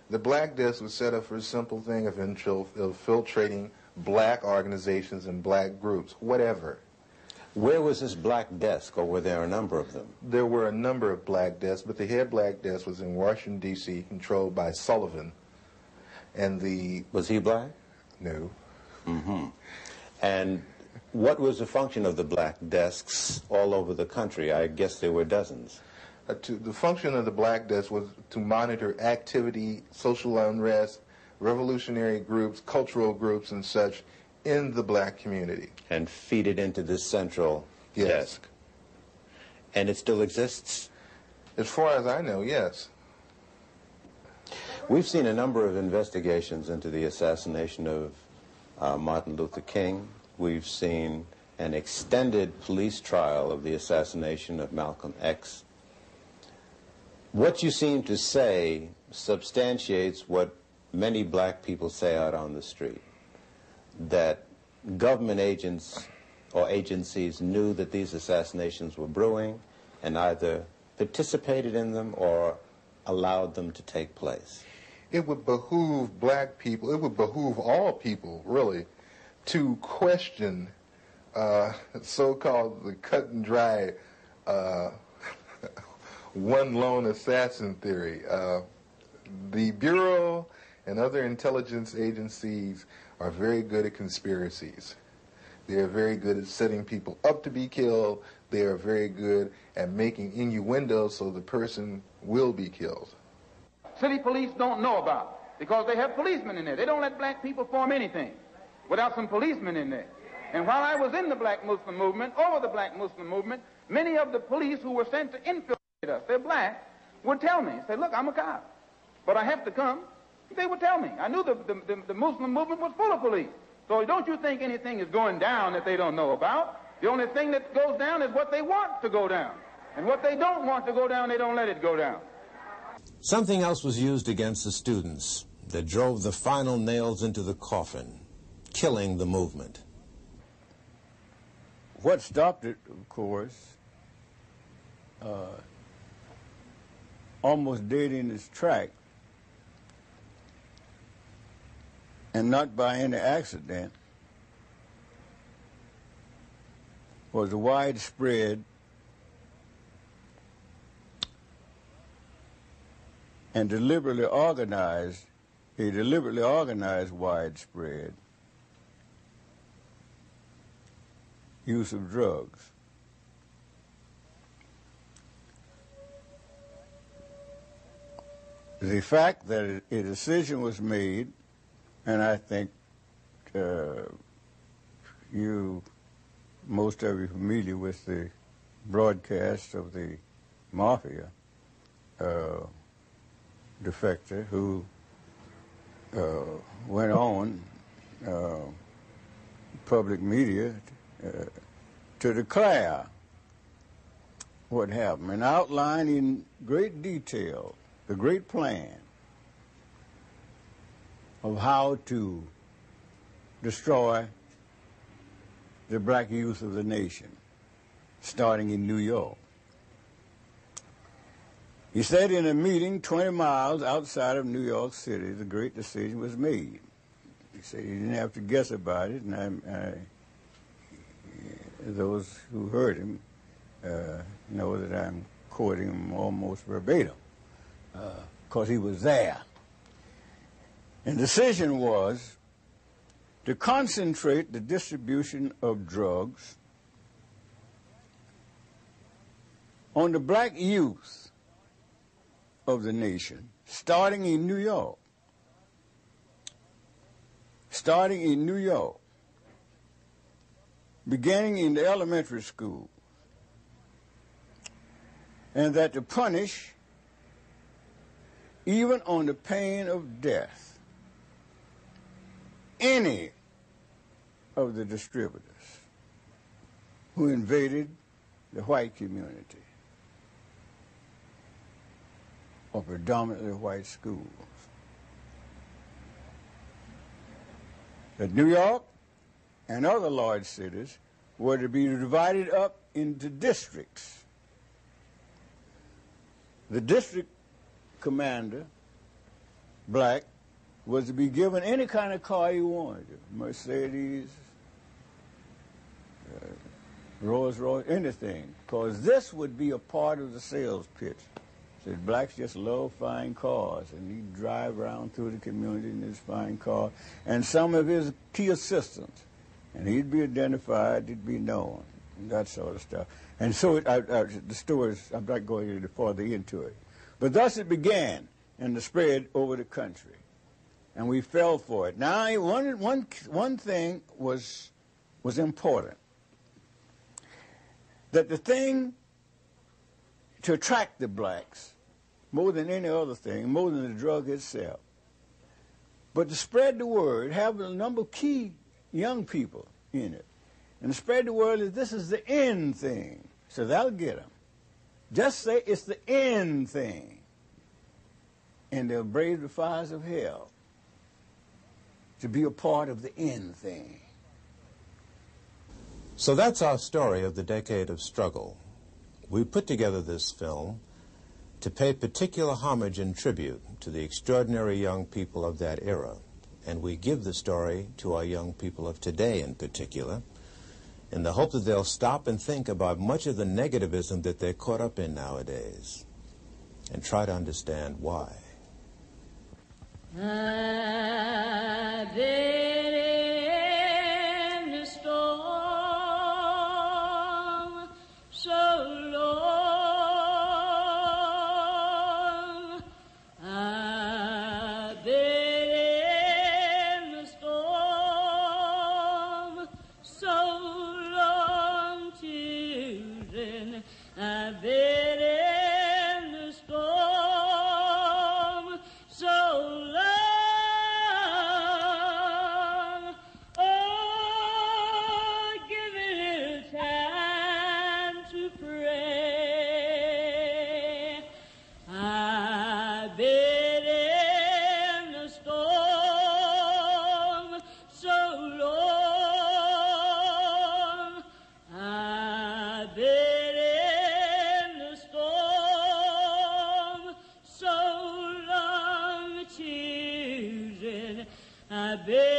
The Black Desk was set up for a simple thing of infiltrating black organizations and black groups, whatever. Where was this Black Desk, or were there a number of them? There were a number of Black Desks, but the head Black Desk was in Washington, D.C., controlled by Sullivan. And the... Was he black? No. Mm-hmm. And what was the function of the Black Desks all over the country? I guess there were dozens. The function of the Black Desk was to monitor activity, social unrest, revolutionary groups, cultural groups, and such in the black community. And feed it into this central desk. And it still exists? As far as I know, yes. We've seen a number of investigations into the assassination of Martin Luther King. We've seen an extended police trial of the assassination of Malcolm X. What you seem to say substantiates what many black people say out on the street, that government agents or agencies knew that these assassinations were brewing and either participated in them or allowed them to take place. It would behoove black people, it would behoove all people, really, to question so-called the cut and dry one lone assassin theory. The Bureau and other intelligence agencies are very good at conspiracies. They are very good at setting people up to be killed. They are very good at making innuendos so the person will be killed. City police don't know about, because they have policemen in there. They don't let black people form anything without some policemen in there. And while I was in the black Muslim movement, over the black Muslim movement, many of the police who were sent to infiltrate us, they're black, would tell me, say, look, I'm a cop, but I have to come. They would tell me. I knew the Muslim movement was full of police. So don't you think anything is going down that they don't know about. The only thing that goes down is what they want to go down. And what they don't want to go down, they don't let it go down. Something else was used against the students that drove the final nails into the coffin, killing the movement. What stopped it, of course, almost dead in its track, and not by any accident, was a widespread and deliberately organized widespread use of drugs. The fact that a decision was made, and I think most of you familiar with the broadcast of the mafia defector who went on public media to declare what happened and outline in great detail the great plan of how to destroy the black youth of the nation, starting in New York. He said in a meeting 20 miles outside of New York City, the great decision was made. He said he didn't have to guess about it, and those who heard him know that I'm quoting him almost verbatim, because he was there. And the decision was to concentrate the distribution of drugs on the black youth of the nation, starting in New York. Starting in New York, beginning in the elementary school, and that to punish, even on the pain of death, any of the distributors who invaded the white community or predominantly white schools. That New York and other large cities were to be divided up into districts. The district commander black was to be given any kind of car he wanted, Mercedes, Rolls Royce, anything, because this would be a part of the sales pitch. Said blacks just love fine cars, and he'd drive around through the community in his fine car, and some of his key assistants, and he'd be identified, he'd be known, and that sort of stuff. And so the stories, I'm not going any further into it. But thus it began, and the spread over the country. And we fell for it. Now, one thing was important. That the thing to attract the blacks, more than any other thing, more than the drug itself, but to spread the word, have a number of key young people in it, and to spread the word that this is the end thing. So that'll get them. Just say it's the end thing, and they'll brave the fires of hell to be a part of the end thing. So that's our story of the decade of struggle. We put together this film to pay particular homage and tribute to the extraordinary young people of that era. And we give the story to our young people of today in particular, in the hope that they'll stop and think about much of the negativism that they're caught up in nowadays, and try to understand why. I've been in the storm so long. I've been in the storm so long, children. I've been in the storm so long. Abeeku